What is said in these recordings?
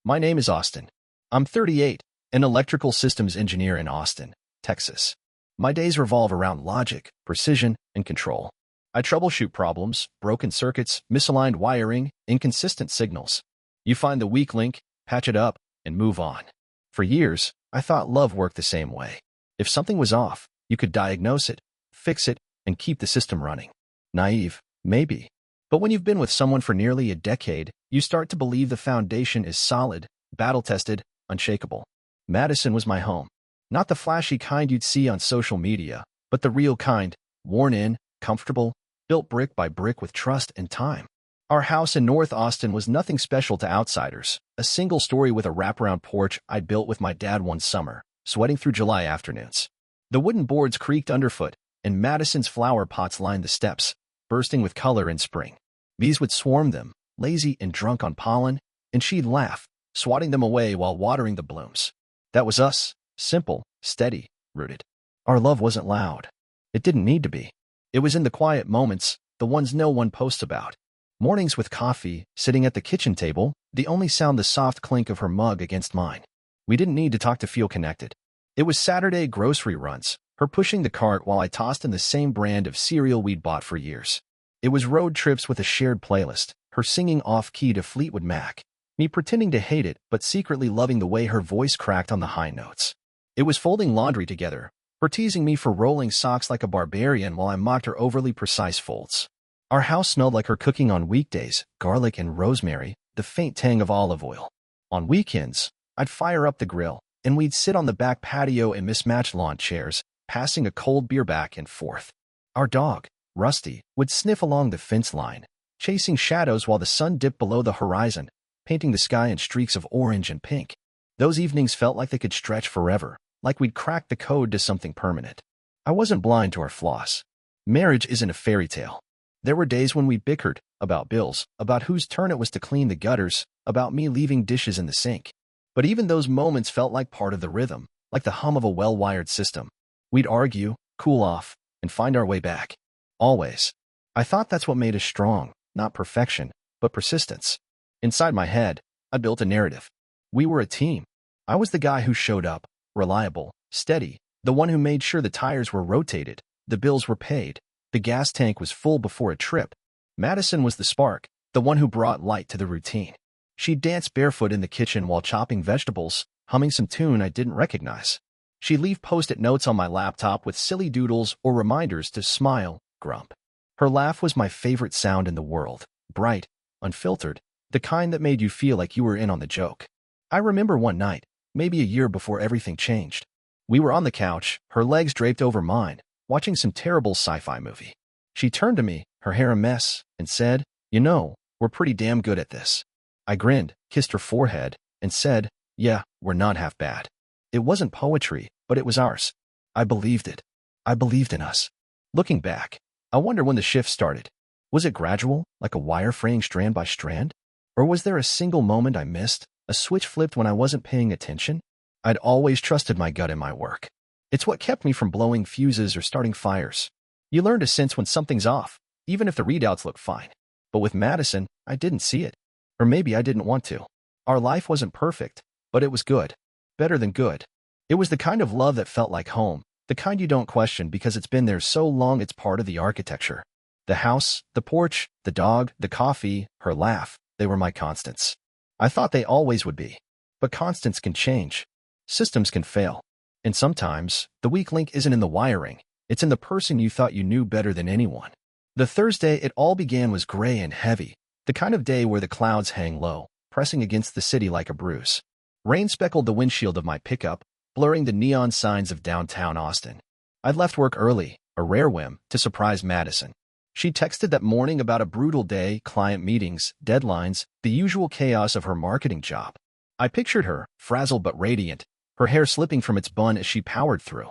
My name is Austin. I'm 38, an electrical systems engineer in Austin, Texas. My days revolve around logic, precision, and control. I troubleshoot problems, broken circuits, misaligned wiring, inconsistent signals. You find the weak link, patch it up, and move on. For years, I thought love worked the same way. If something was off, you could diagnose it, fix it, and keep the system running. Naive, maybe. But when you've been with someone for nearly a decade, you start to believe the foundation is solid, battle-tested, unshakable. Madison was my home. Not the flashy kind you'd see on social media, but the real kind, worn in, comfortable, built brick by brick with trust and time. Our house in North Austin was nothing special to outsiders, a single story with a wraparound porch I'd built with my dad one summer, sweating through July afternoons. The wooden boards creaked underfoot, and Madison's flower pots lined the steps, bursting with color in spring. Bees would swarm them, lazy and drunk on pollen, and she'd laugh, swatting them away while watering the blooms. That was us, simple, steady, rooted. Our love wasn't loud. It didn't need to be. It was in the quiet moments, the ones no one posts about. Mornings with coffee, sitting at the kitchen table, the only sound the soft clink of her mug against mine. We didn't need to talk to feel connected. It was Saturday grocery runs, her pushing the cart while I tossed in the same brand of cereal we'd bought for years. It was road trips with a shared playlist, her singing off-key to Fleetwood Mac, me pretending to hate it but secretly loving the way her voice cracked on the high notes. It was folding laundry together, her teasing me for rolling socks like a barbarian while I mocked her overly precise folds. Our house smelled like her cooking on weekdays, garlic and rosemary, the faint tang of olive oil. On weekends, I'd fire up the grill, and we'd sit on the back patio in mismatched lawn chairs, passing a cold beer back and forth. Our dog, Rusty, would sniff along the fence line, chasing shadows while the sun dipped below the horizon, painting the sky in streaks of orange and pink. Those evenings felt like they could stretch forever, like we'd cracked the code to something permanent. I wasn't blind to our flaws. Marriage isn't a fairy tale. There were days when we bickered, about bills, about whose turn it was to clean the gutters, about me leaving dishes in the sink. But even those moments felt like part of the rhythm, like the hum of a well-wired system. We'd argue, cool off, and find our way back. Always. I thought that's what made us strong, not perfection, but persistence. Inside my head, I built a narrative. We were a team. I was the guy who showed up, reliable, steady, the one who made sure the tires were rotated, the bills were paid, the gas tank was full before a trip. Madison was the spark, the one who brought light to the routine. She'd dance barefoot in the kitchen while chopping vegetables, humming some tune I didn't recognize. She'd leave post-it notes on my laptop with silly doodles or reminders to smile, grump. Her laugh was my favorite sound in the world, bright, unfiltered, the kind that made you feel like you were in on the joke. I remember one night, maybe a year before everything changed. We were on the couch, her legs draped over mine, watching some terrible sci-fi movie. She turned to me, her hair a mess, and said, "You know, we're pretty damn good at this." I grinned, kissed her forehead, and said, "Yeah, we're not half bad." It wasn't poetry, but it was ours. I believed it. I believed in us. Looking back, I wonder when the shift started. Was it gradual, like a wire fraying strand by strand? Or was there a single moment I missed, a switch flipped when I wasn't paying attention? I'd always trusted my gut in my work. It's what kept me from blowing fuses or starting fires. You learn to sense when something's off, even if the readouts look fine. But with Madison, I didn't see it. Or maybe I didn't want to. Our life wasn't perfect, but it was good. Better than good. It was the kind of love that felt like home, the kind you don't question because it's been there so long it's part of the architecture. The house, the porch, the dog, the coffee, her laugh, they were my constants. I thought they always would be. But constants can change. Systems can fail. And sometimes, the weak link isn't in the wiring, it's in the person you thought you knew better than anyone. The Thursday it all began was gray and heavy, the kind of day where the clouds hang low, pressing against the city like a bruise. Rain speckled the windshield of my pickup, blurring the neon signs of downtown Austin. I'd left work early, a rare whim, to surprise Madison. She texted that morning about a brutal day, client meetings, deadlines, the usual chaos of her marketing job. I pictured her, frazzled but radiant, her hair slipping from its bun as she powered through.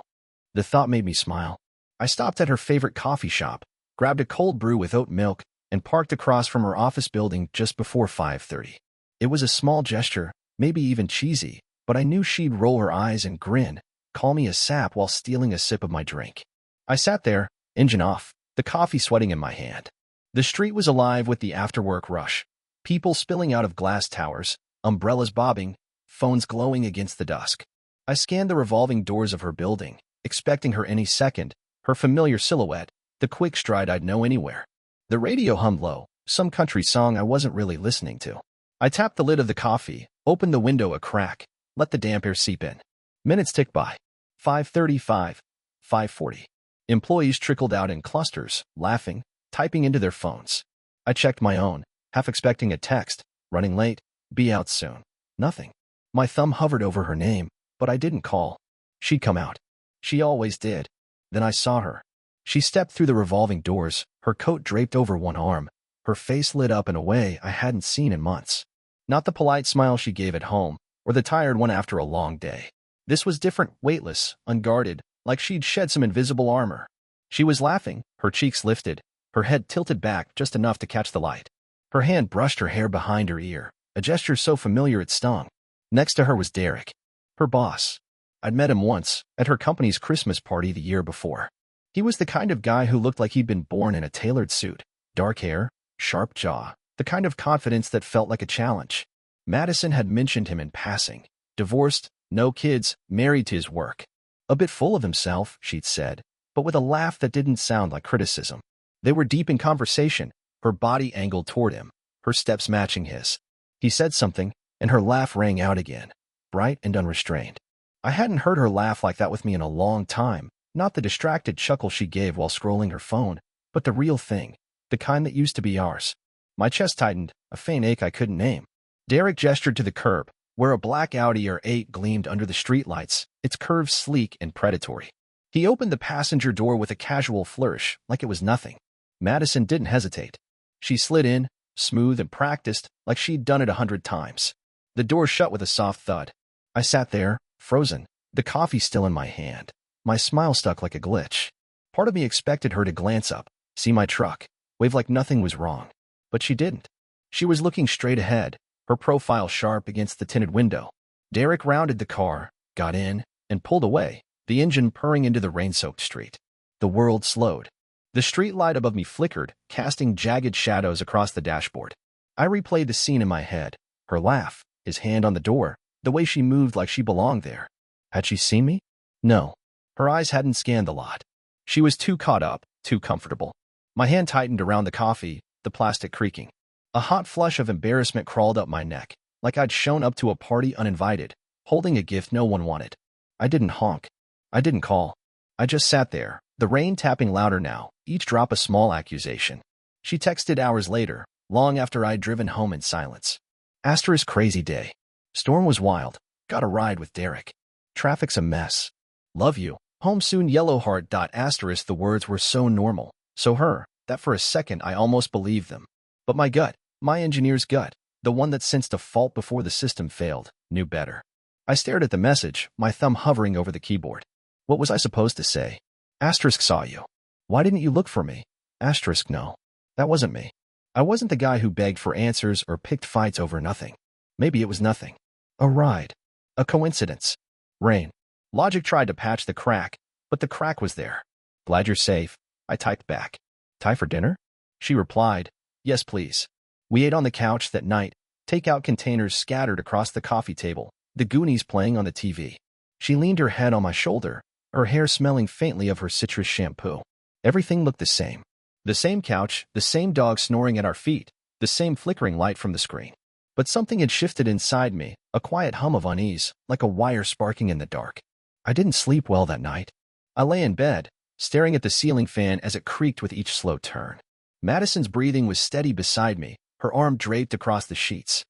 The thought made me smile. I stopped at her favorite coffee shop, grabbed a cold brew with oat milk, and parked across from her office building just before 5:30. It was a small gesture, maybe even cheesy, but I knew she'd roll her eyes and grin, call me a sap while stealing a sip of my drink. I sat there, engine off, the coffee sweating in my hand. The street was alive with the after-work rush, people spilling out of glass towers, umbrellas bobbing, phones glowing against the dusk. I scanned the revolving doors of her building, expecting her any second, her familiar silhouette, the quick stride I'd know anywhere. The radio hummed low, some country song I wasn't really listening to. I tapped the lid of the coffee, opened the window a crack, let the damp air seep in. Minutes ticked by. 5:35, 5:40. Employees trickled out in clusters, laughing, typing into their phones. I checked my own, half expecting a text, running late, be out soon. Nothing. My thumb hovered over her name, but I didn't call. She'd come out. She always did. Then I saw her. She stepped through the revolving doors, her coat draped over one arm, her face lit up in a way I hadn't seen in months. Not the polite smile she gave at home, or the tired one after a long day. This was different, weightless, unguarded, like she'd shed some invisible armor. She was laughing, her cheeks lifted, her head tilted back just enough to catch the light. Her hand brushed her hair behind her ear, a gesture so familiar it stung. Next to her was Derek, her boss. I'd met him once, at her company's Christmas party the year before. He was the kind of guy who looked like he'd been born in a tailored suit, dark hair, sharp jaw, the kind of confidence that felt like a challenge. Madison had mentioned him in passing. Divorced, no kids, married to his work. A bit full of himself, she'd said, but with a laugh that didn't sound like criticism. They were deep in conversation, her body angled toward him, her steps matching his. He said something, and her laugh rang out again, bright and unrestrained. I hadn't heard her laugh like that with me in a long time, not the distracted chuckle she gave while scrolling her phone, but the real thing, the kind that used to be ours. My chest tightened, a faint ache I couldn't name. Derek gestured to the curb, where a black Audi R8 gleamed under the streetlights, its curves sleek and predatory. He opened the passenger door with a casual flourish, like it was nothing. Madison didn't hesitate. She slid in, smooth and practiced, like she'd done it 100 times. The door shut with a soft thud. I sat there, frozen, the coffee still in my hand. My smile stuck like a glitch. Part of me expected her to glance up, see my truck, wave like nothing was wrong. But she didn't. She was looking straight ahead, her profile sharp against the tinted window. Derek rounded the car, got in, and pulled away, the engine purring into the rain-soaked street. The world slowed. The street light above me flickered, casting jagged shadows across the dashboard. I replayed the scene in my head, her laugh, his hand on the door, the way she moved like she belonged there. Had she seen me? No. Her eyes hadn't scanned the lot. She was too caught up, too comfortable. My hand tightened around the coffee, the plastic creaking. A hot flush of embarrassment crawled up my neck, like I'd shown up to a party uninvited, holding a gift no one wanted. I didn't honk. I didn't call. I just sat there, the rain tapping louder now, each drop a small accusation. She texted hours later, long after I'd driven home in silence. Asterisk crazy day. Storm was wild. Got a ride with Derek. Traffic's a mess. Love you. Home soon yellow heart. Asterisk the words were so normal, so her, that for a second I almost believed them. But my gut, my engineer's gut, the one that sensed a fault before the system failed, knew better. I stared at the message, my thumb hovering over the keyboard. What was I supposed to say? Asterisk saw you. Why didn't you look for me? Asterisk no. That wasn't me. I wasn't the guy who begged for answers or picked fights over nothing. Maybe it was nothing. A ride. A coincidence. Rain. Logic tried to patch the crack, but the crack was there. Glad you're safe, I typed back. Time for dinner? She replied, yes please. We ate on the couch that night, takeout containers scattered across the coffee table, the Goonies playing on the TV. She leaned her head on my shoulder, her hair smelling faintly of her citrus shampoo. Everything looked the same. The same couch, the same dog snoring at our feet, the same flickering light from the screen. But something had shifted inside me, a quiet hum of unease, like a wire sparking in the dark. I didn't sleep well that night. I lay in bed, staring at the ceiling fan as it creaked with each slow turn. Madison's breathing was steady beside me, her arm draped across the sheets.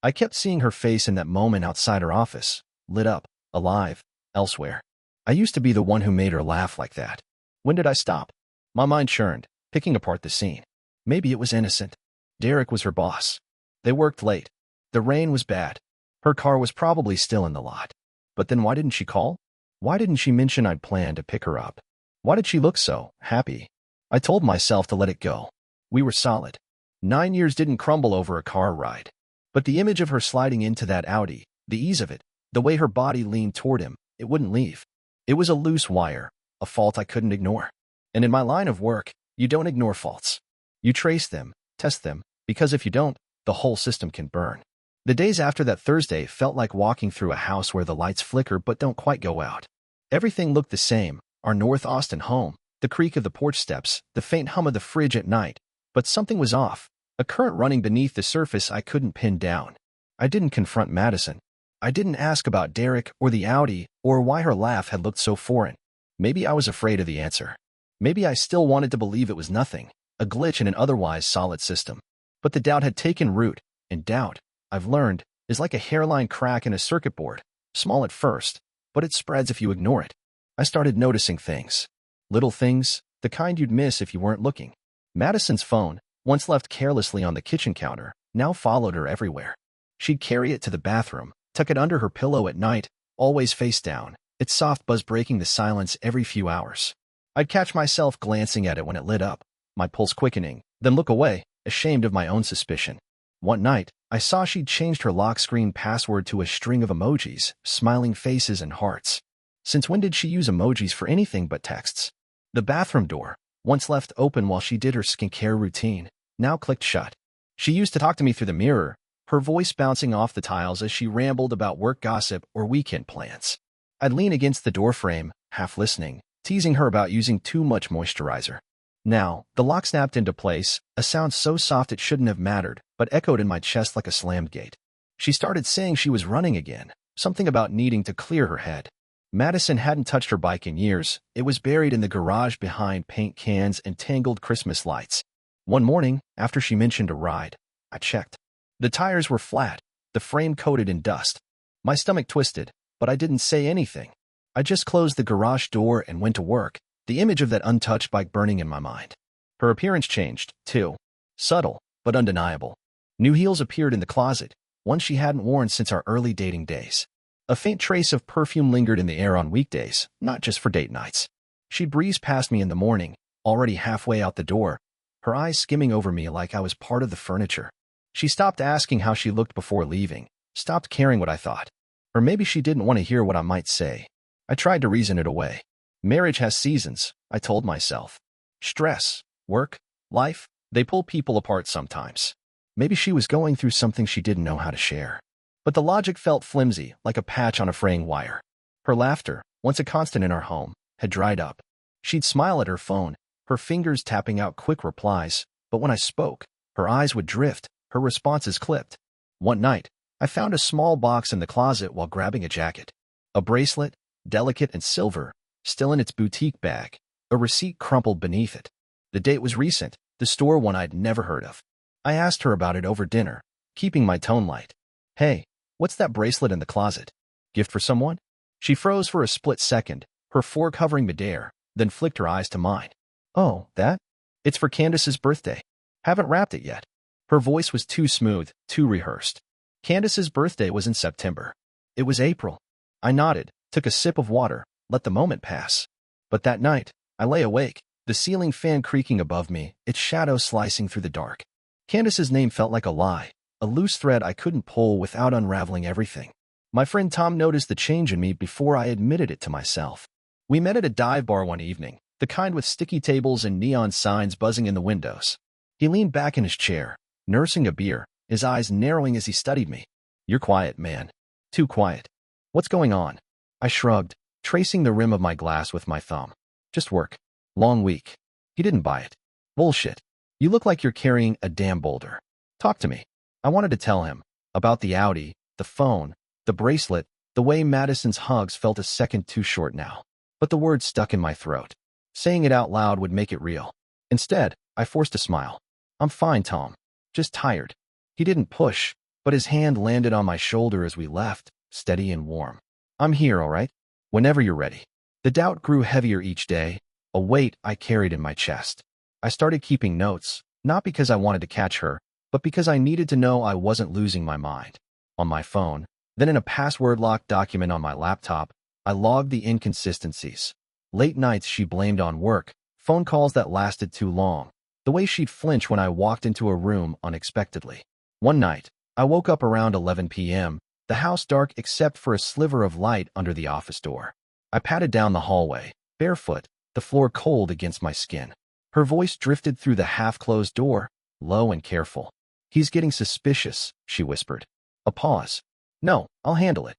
I kept seeing her face in that moment outside her office, lit up, alive, elsewhere. I used to be the one who made her laugh like that. When did I stop? My mind churned, picking apart the scene. Maybe it was innocent. Derek was her boss. They worked late. The rain was bad. Her car was probably still in the lot. But then why didn't she call? Why didn't she mention I'd planned to pick her up? Why did she look so happy? I told myself to let it go. We were solid. 9 years didn't crumble over a car ride. But the image of her sliding into that Audi, the ease of it, the way her body leaned toward him, it wouldn't leave. It was a loose wire, a fault I couldn't ignore. And in my line of work, you don't ignore faults. You trace them, test them, because if you don't, the whole system can burn. The days after that Thursday felt like walking through a house where the lights flicker but don't quite go out. Everything looked the same, our North Austin home, the creak of the porch steps, the faint hum of the fridge at night. But something was off, a current running beneath the surface I couldn't pin down. I didn't confront Madison. I didn't ask about Derek or the Audi or why her laugh had looked so foreign. Maybe I was afraid of the answer. Maybe I still wanted to believe it was nothing, a glitch in an otherwise solid system. But the doubt had taken root, and doubt, I've learned, is like a hairline crack in a circuit board, small at first, but it spreads if you ignore it. I started noticing things. Little things, the kind you'd miss if you weren't looking. Madison's phone, once left carelessly on the kitchen counter, now followed her everywhere. She'd carry it to the bathroom, tuck it under her pillow at night, always face down, its soft buzz breaking the silence every few hours. I'd catch myself glancing at it when it lit up, my pulse quickening, then look away, ashamed of my own suspicion. One night, I saw she'd changed her lock screen password to a string of emojis, smiling faces and hearts. Since when did she use emojis for anything but texts? The bathroom door, once left open while she did her skincare routine, now clicked shut. She used to talk to me through the mirror, her voice bouncing off the tiles as she rambled about work gossip or weekend plans. I'd lean against the doorframe, half listening, teasing her about using too much moisturizer. Now, the lock snapped into place, a sound so soft it shouldn't have mattered, but echoed in my chest like a slammed gate. She started saying she was running again, something about needing to clear her head. Madison hadn't touched her bike in years. It was buried in the garage behind paint cans and tangled Christmas lights. One morning, after she mentioned a ride, I checked. The tires were flat, the frame coated in dust. My stomach twisted, but I didn't say anything. I just closed the garage door and went to work, the image of that untouched bike burning in my mind. Her appearance changed, too. Subtle, but undeniable. New heels appeared in the closet, ones she hadn't worn since our early dating days. A faint trace of perfume lingered in the air on weekdays, not just for date nights. She'd breeze past me in the morning, already halfway out the door, her eyes skimming over me like I was part of the furniture. She stopped asking how she looked before leaving, stopped caring what I thought. Or maybe she didn't want to hear what I might say. I tried to reason it away. Marriage has seasons, I told myself. Stress, work, life, they pull people apart sometimes. Maybe she was going through something she didn't know how to share. But the logic felt flimsy, like a patch on a fraying wire. Her laughter, once a constant in our home, had dried up. She'd smile at her phone, her fingers tapping out quick replies, but when I spoke, her eyes would drift, her responses clipped. One night, I found a small box in the closet while grabbing a jacket. A bracelet, delicate and silver, still in its boutique bag, a receipt crumpled beneath it. The date was recent, the store one I'd never heard of. I asked her about it over dinner, keeping my tone light. Hey, what's that bracelet in the closet? Gift for someone? She froze for a split second, her fork hovering midair, then flicked her eyes to mine. Oh, that? It's for Candace's birthday. Haven't wrapped it yet. Her voice was too smooth, too rehearsed. Candace's birthday was in September. It was April. I nodded, took a sip of water, let the moment pass. But that night, I lay awake, the ceiling fan creaking above me, its shadow slicing through the dark. Candace's name felt like a lie, a loose thread I couldn't pull without unraveling everything. My friend Tom noticed the change in me before I admitted it to myself. We met at a dive bar one evening, the kind with sticky tables and neon signs buzzing in the windows. He leaned back in his chair, nursing a beer, his eyes narrowing as he studied me. You're quiet, man. Too quiet. What's going on? I shrugged, tracing the rim of my glass with my thumb. Just work. Long week. He didn't buy it. Bullshit. You look like you're carrying a damn boulder. Talk to me. I wanted to tell him about the Audi, the phone, the bracelet, the way Madison's hugs felt a second too short now. But the words stuck in my throat. Saying it out loud would make it real. Instead, I forced a smile. I'm fine, Tom. Just tired. He didn't push, but his hand landed on my shoulder as we left, steady and warm. I'm here, all right? Whenever you're ready. The doubt grew heavier each day, a weight I carried in my chest. I started keeping notes, not because I wanted to catch her, but because I needed to know I wasn't losing my mind. On my phone, then in a password-locked document on my laptop, I logged the inconsistencies. Late nights she blamed on work, phone calls that lasted too long, the way she'd flinch when I walked into a room unexpectedly. One night, I woke up around 11 p.m., the house dark except for a sliver of light under the office door. I padded down the hallway, barefoot, the floor cold against my skin. Her voice drifted through the half-closed door, low and careful. He's getting suspicious, she whispered. A pause. No, I'll handle it.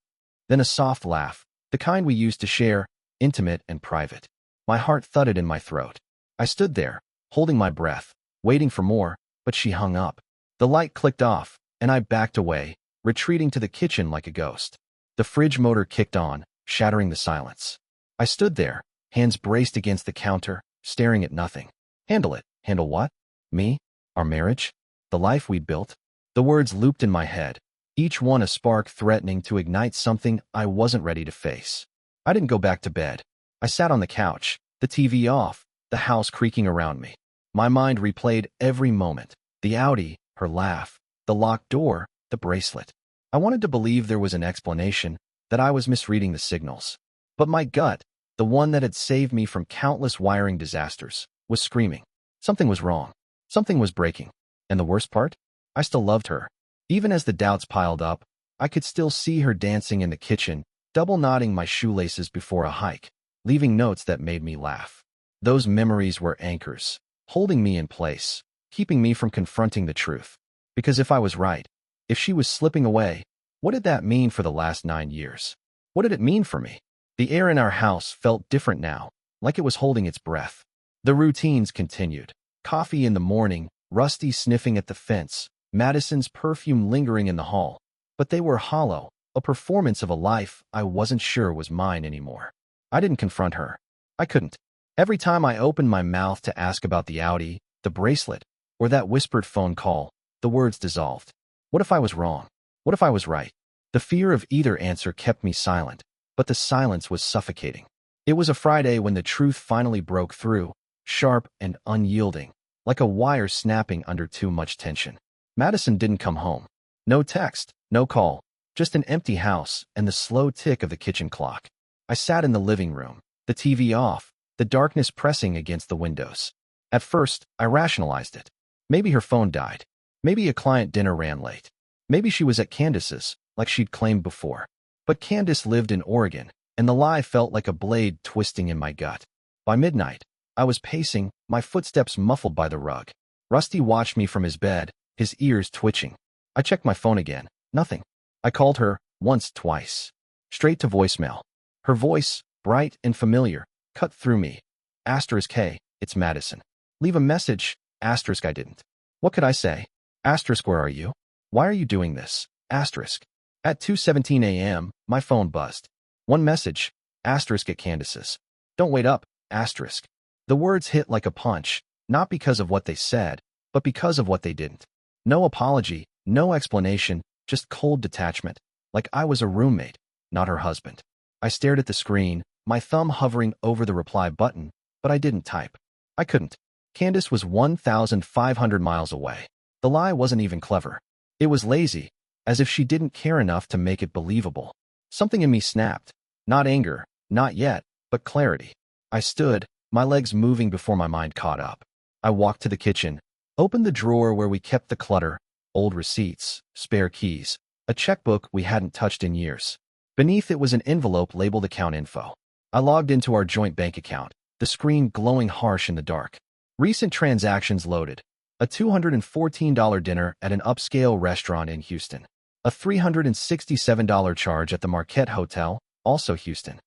Then a soft laugh, the kind we used to share, intimate and private. My heart thudded in my throat. I stood there, holding my breath, waiting for more, but she hung up. The light clicked off, and I backed away, retreating to the kitchen like a ghost. The fridge motor kicked on, shattering the silence. I stood there, hands braced against the counter, staring at nothing. Handle it. Handle what? Me? Our marriage? The life we'd built? The words looped in my head, each one a spark threatening to ignite something I wasn't ready to face. I didn't go back to bed. I sat on the couch, the TV off, the house creaking around me. My mind replayed every moment. The Audi, her laugh, the locked door, the bracelet. I wanted to believe there was an explanation, that I was misreading the signals. But my gut, the one that had saved me from countless wiring disasters, was screaming. Something was wrong. Something was breaking. And the worst part? I still loved her. Even as the doubts piled up, I could still see her dancing in the kitchen, double knotting my shoelaces before a hike, leaving notes that made me laugh. Those memories were anchors, holding me in place, keeping me from confronting the truth. Because if I was right, if she was slipping away, what did that mean for the last 9 years? What did it mean for me? The air in our house felt different now, like it was holding its breath. The routines continued. Coffee in the morning, Rusty sniffing at the fence, Madison's perfume lingering in the hall. But they were hollow, a performance of a life I wasn't sure was mine anymore. I didn't confront her. I couldn't. Every time I opened my mouth to ask about the Audi, the bracelet, or that whispered phone call, the words dissolved. What if I was wrong? What if I was right? The fear of either answer kept me silent, but the silence was suffocating. It was a Friday when the truth finally broke through, sharp and unyielding, like a wire snapping under too much tension. Madison didn't come home. No text, no call, just an empty house and the slow tick of the kitchen clock. I sat in the living room, the TV off, the darkness pressing against the windows. At first, I rationalized it. Maybe her phone died. Maybe a client dinner ran late. Maybe she was at Candace's, like she'd claimed before. But Candace lived in Oregon, and the lie felt like a blade twisting in my gut. By midnight, I was pacing, my footsteps muffled by the rug. Rusty watched me from his bed, his ears twitching. I checked my phone again. Nothing. I called her, once, twice. Straight to voicemail. Her voice, bright and familiar, cut through me. *K, it's Madison. Leave a message. *I didn't. What could I say? Where are you? Why are you doing this? At 2:17 a.m., my phone buzzed. One message. At Candace's. Don't wait up. The words hit like a punch, not because of what they said, but because of what they didn't. No apology, no explanation, just cold detachment, like I was a roommate, not her husband. I stared at the screen, my thumb hovering over the reply button, but I didn't type. I couldn't. Candace was 1,500 miles away. The lie wasn't even clever. It was lazy, as if she didn't care enough to make it believable. Something in me snapped. Not anger, not yet, but clarity. I stood, my legs moving before my mind caught up. I walked to the kitchen, opened the drawer where we kept the clutter, old receipts, spare keys, a checkbook we hadn't touched in years. Beneath it was an envelope labeled account info. I logged into our joint bank account, the screen glowing harsh in the dark. Recent transactions loaded. A $214 dinner at an upscale restaurant in Houston. A $367 charge at the Marquette Hotel, also Houston.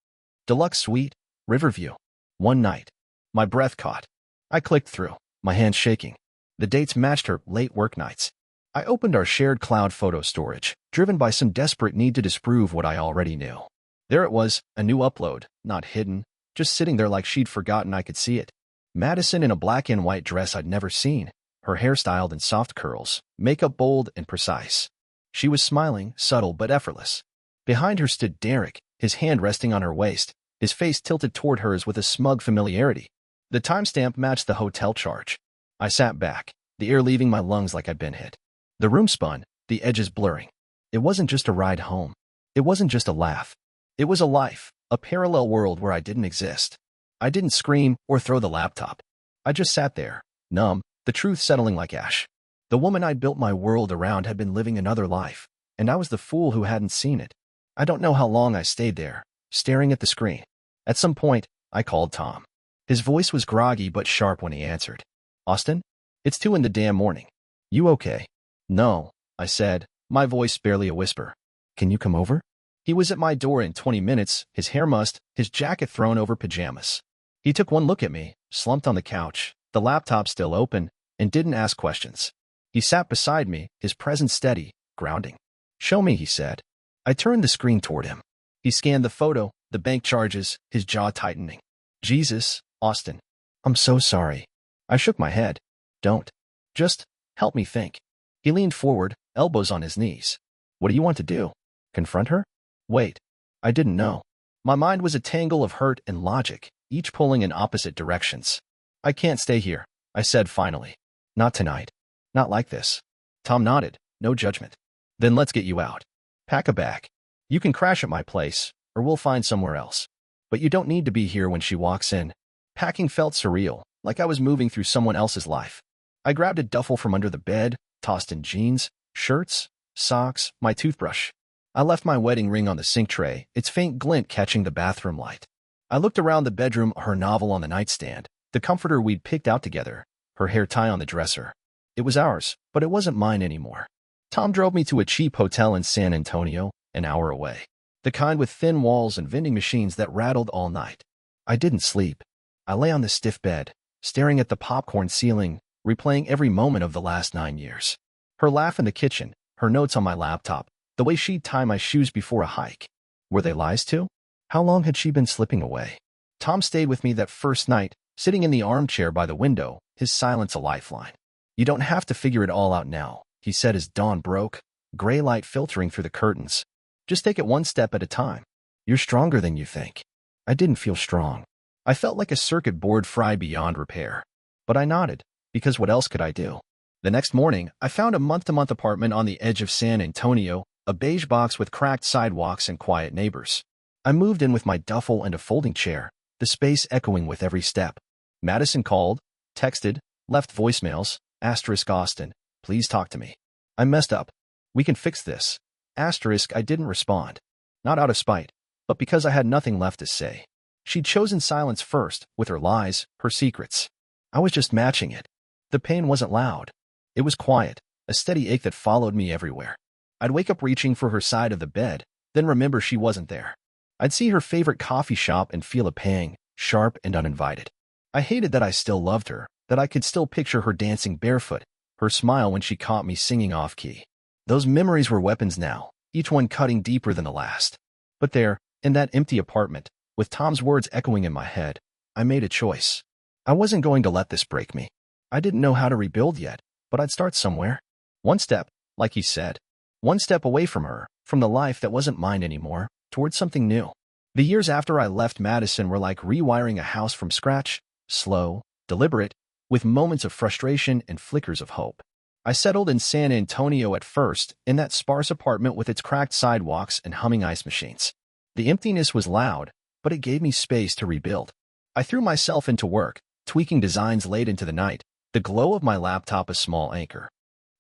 Deluxe suite, Riverview. One night. My breath caught. I clicked through, my hands shaking. The dates matched her late work nights. I opened our shared cloud photo storage, driven by some desperate need to disprove what I already knew. There it was, a new upload, not hidden, just sitting there like she'd forgotten I could see it. Madison in a black and white dress I'd never seen, her hair styled in soft curls, makeup bold and precise. She was smiling, subtle but effortless. Behind her stood Derek, his hand resting on her waist, his face tilted toward hers with a smug familiarity. The timestamp matched the hotel charge. I sat back, the air leaving my lungs like I'd been hit. The room spun, the edges blurring. It wasn't just a ride home. It wasn't just a laugh. It was a life, a parallel world where I didn't exist. I didn't scream or throw the laptop. I just sat there, numb, the truth settling like ash. The woman I'd built my world around had been living another life, and I was the fool who hadn't seen it. I don't know how long I stayed there, staring at the screen. At some point, I called Tom. His voice was groggy but sharp when he answered. Austin? It's 2 in the damn morning. You okay? No, I said, my voice barely a whisper. Can you come over? He was at my door in 20 minutes, his hair mussed, his jacket thrown over pajamas. He took one look at me, slumped on the couch, the laptop still open, and didn't ask questions. He sat beside me, his presence steady, grounding. Show me, he said. I turned the screen toward him. He scanned the photo, the bank charges, his jaw tightening. Jesus, Austin. I'm so sorry. I shook my head. Don't. Just help me think. He leaned forward, elbows on his knees. What do you want to do? Confront her? Wait. I didn't know. My mind was a tangle of hurt and logic, each pulling in opposite directions. I can't stay here, I said finally. Not tonight. Not like this. Tom nodded, no judgment. Then let's get you out. Pack a bag. You can crash at my place, or we'll find somewhere else. But you don't need to be here when she walks in. Packing felt surreal, like I was moving through someone else's life. I grabbed a duffel from under the bed, tossed in jeans, shirts, socks, my toothbrush. I left my wedding ring on the sink tray, its faint glint catching the bathroom light. I looked around the bedroom, her novel on the nightstand, the comforter we'd picked out together, her hair tie on the dresser. It was ours, but it wasn't mine anymore. Tom drove me to a cheap hotel in San Antonio, an hour away. The kind with thin walls and vending machines that rattled all night. I didn't sleep. I lay on the stiff bed, staring at the popcorn ceiling, replaying every moment of the last 9 years. Her laugh in the kitchen, her notes on my laptop, the way she'd tie my shoes before a hike. Were they lies too? How long had she been slipping away? Tom stayed with me that first night, sitting in the armchair by the window, his silence a lifeline. You don't have to figure it all out now, he said as dawn broke, gray light filtering through the curtains. Just take it one step at a time. You're stronger than you think. I didn't feel strong. I felt like a circuit board fried beyond repair. But I nodded, because what else could I do? The next morning, I found a month-to-month apartment on the edge of San Antonio, a beige box with cracked sidewalks and quiet neighbors. I moved in with my duffel and a folding chair, the space echoing with every step. Madison called, texted, left voicemails, Austin, please talk to me. I messed up. We can fix this. I didn't respond. Not out of spite, but because I had nothing left to say. She'd chosen silence first, with her lies, her secrets. I was just matching it. The pain wasn't loud. It was quiet, a steady ache that followed me everywhere. I'd wake up reaching for her side of the bed, then remember she wasn't there. I'd see her favorite coffee shop and feel a pang, sharp and uninvited. I hated that I still loved her, that I could still picture her dancing barefoot, her smile when she caught me singing off-key. Those memories were weapons now, each one cutting deeper than the last. But there, in that empty apartment, with Tom's words echoing in my head, I made a choice. I wasn't going to let this break me. I didn't know how to rebuild yet, but I'd start somewhere. One step, like he said. One step away from her, from the life that wasn't mine anymore, towards something new. The years after I left Madison were like rewiring a house from scratch, slow, deliberate, with moments of frustration and flickers of hope. I settled in San Antonio at first, in that sparse apartment with its cracked sidewalks and humming ice machines. The emptiness was loud, but it gave me space to rebuild. I threw myself into work, tweaking designs late into the night, the glow of my laptop a small anchor.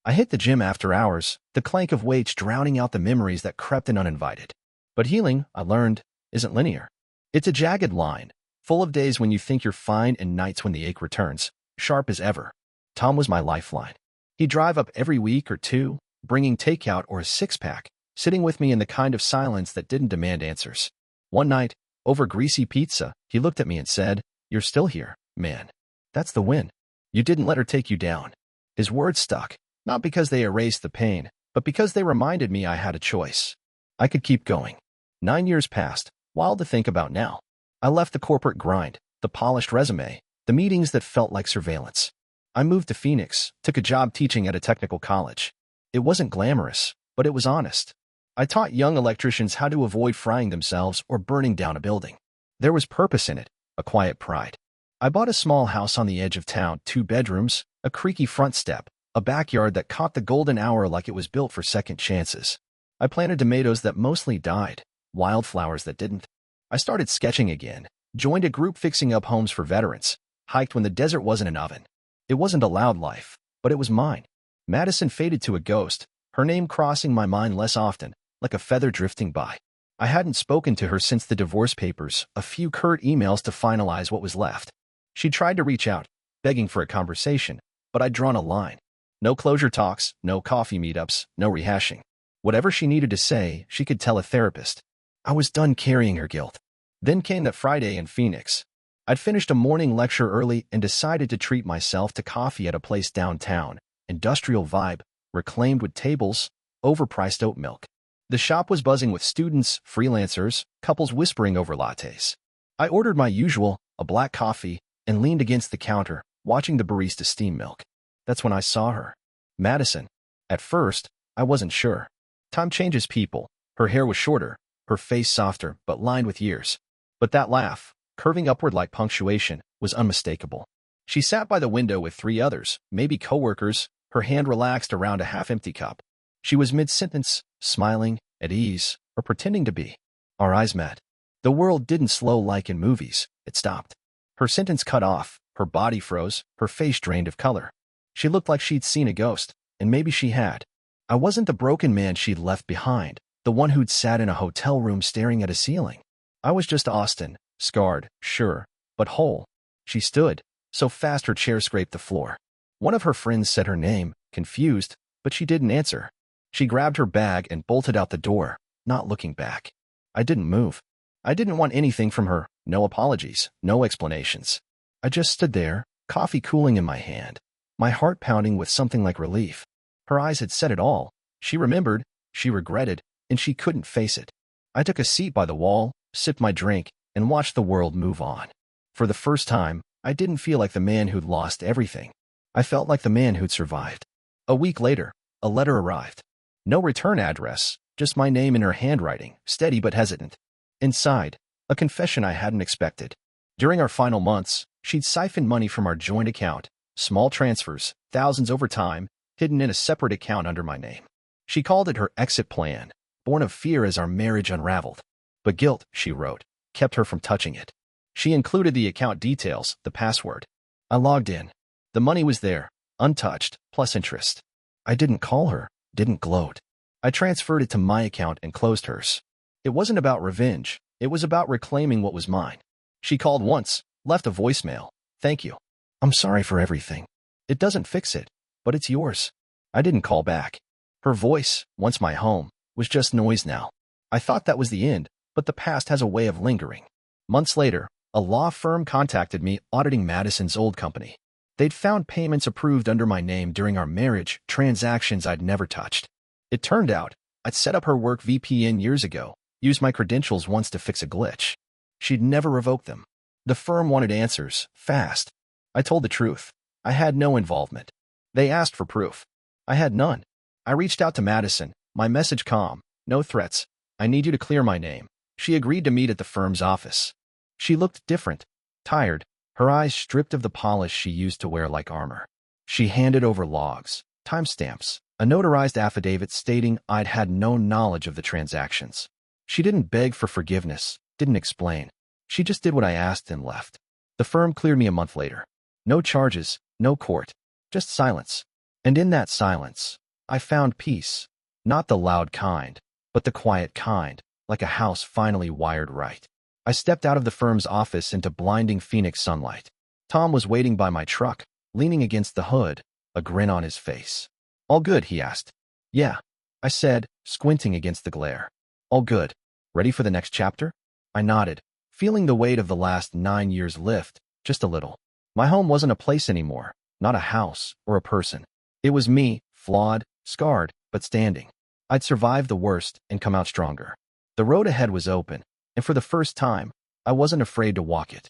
I hit the gym after hours, the clank of weights drowning out the memories that crept in uninvited. But healing, I learned, isn't linear. It's a jagged line, full of days when you think you're fine and nights when the ache returns, sharp as ever. Tom was my lifeline. He'd drive up every week or two, bringing takeout or a six-pack, sitting with me in the kind of silence that didn't demand answers. One night, over greasy pizza, he looked at me and said, "You're still here, man. That's the win. You didn't let her take you down." His words stuck, not because they erased the pain, but because they reminded me I had a choice. I could keep going. 9 years passed, wild to think about now. I left the corporate grind, the polished resume, the meetings that felt like surveillance. I moved to Phoenix, took a job teaching at a technical college. It wasn't glamorous, but it was honest. I taught young electricians how to avoid frying themselves or burning down a building. There was purpose in it, a quiet pride. I bought a small house on the edge of town, 2 bedrooms, a creaky front step, a backyard that caught the golden hour like it was built for second chances. I planted tomatoes that mostly died, wildflowers that didn't. I started sketching again, joined a group fixing up homes for veterans, hiked when the desert wasn't an oven. It wasn't a loud life, but it was mine. Madison faded to a ghost, her name crossing my mind less often, like a feather drifting by. I hadn't spoken to her since the divorce papers, a few curt emails to finalize what was left. She tried to reach out, begging for a conversation, but I'd drawn a line. No closure talks, no coffee meetups, no rehashing. Whatever she needed to say, she could tell a therapist. I was done carrying her guilt. Then came that Friday in Phoenix. I'd finished a morning lecture early and decided to treat myself to coffee at a place downtown. Industrial vibe, reclaimed wood tables, overpriced oat milk. The shop was buzzing with students, freelancers, couples whispering over lattes. I ordered my usual, a black coffee, and leaned against the counter, watching the barista steam milk. That's when I saw her. Madison. At first, I wasn't sure. Time changes people. Her hair was shorter, her face softer but lined with years. But that laugh, curving upward like punctuation, was unmistakable. She sat by the window with three others, maybe coworkers, her hand relaxed around a half-empty cup. She was mid-sentence, smiling, at ease, or pretending to be. Our eyes met. The world didn't slow like in movies. It stopped. Her sentence cut off, her body froze, her face drained of color. She looked like she'd seen a ghost, and maybe she had. I wasn't the broken man she'd left behind, the one who'd sat in a hotel room staring at a ceiling. I was just Austin, scarred, sure, but whole. She stood, so fast her chair scraped the floor. One of her friends said her name, confused, but she didn't answer. She grabbed her bag and bolted out the door, not looking back. I didn't move. I didn't want anything from her, no apologies, no explanations. I just stood there, coffee cooling in my hand, my heart pounding with something like relief. Her eyes had said it all. She remembered, she regretted, and she couldn't face it. I took a seat by the wall, sipped my drink, and watched the world move on. For the first time, I didn't feel like the man who'd lost everything. I felt like the man who'd survived. A week later, a letter arrived. No return address, just my name in her handwriting, steady but hesitant. Inside, a confession I hadn't expected. During our final months, she'd siphoned money from our joint account, small transfers, thousands over time, hidden in a separate account under my name. She called it her exit plan, born of fear as our marriage unraveled. But guilt, she wrote, kept her from touching it. She included the account details, the password. I logged in. The money was there, untouched, plus interest. I didn't call her, didn't gloat. I transferred it to my account and closed hers. It wasn't about revenge. It was about reclaiming what was mine. She called once, left a voicemail. Thank you. I'm sorry for everything. It doesn't fix it, but it's yours. I didn't call back. Her voice, once my home, was just noise now. I thought that was the end, but the past has a way of lingering. Months later, a law firm contacted me auditing Madison's old company. They'd found payments approved under my name during our marriage, transactions I'd never touched. It turned out, I'd set up her work VPN years ago, used my credentials once to fix a glitch. She'd never revoked them. The firm wanted answers, fast. I told the truth. I had no involvement. They asked for proof. I had none. I reached out to Madison, my message calm, no threats. I need you to clear my name. She agreed to meet at the firm's office. She looked different, tired, her eyes stripped of the polish she used to wear like armor. She handed over logs, timestamps, a notarized affidavit stating I'd had no knowledge of the transactions. She didn't beg for forgiveness, didn't explain. She just did what I asked and left. The firm cleared me a month later. No charges, no court, just silence. And in that silence, I found peace. Not the loud kind, but the quiet kind, like a house finally wired right. I stepped out of the firm's office into blinding Phoenix sunlight. Tom was waiting by my truck, leaning against the hood, a grin on his face. All good, he asked. Yeah, I said, squinting against the glare. All good. Ready for the next chapter? I nodded, feeling the weight of the last 9 years lift, just a little. My home wasn't a place anymore, not a house or a person. It was me, flawed, scarred, but standing. I'd survived the worst and come out stronger. The road ahead was open, and for the first time, I wasn't afraid to walk it.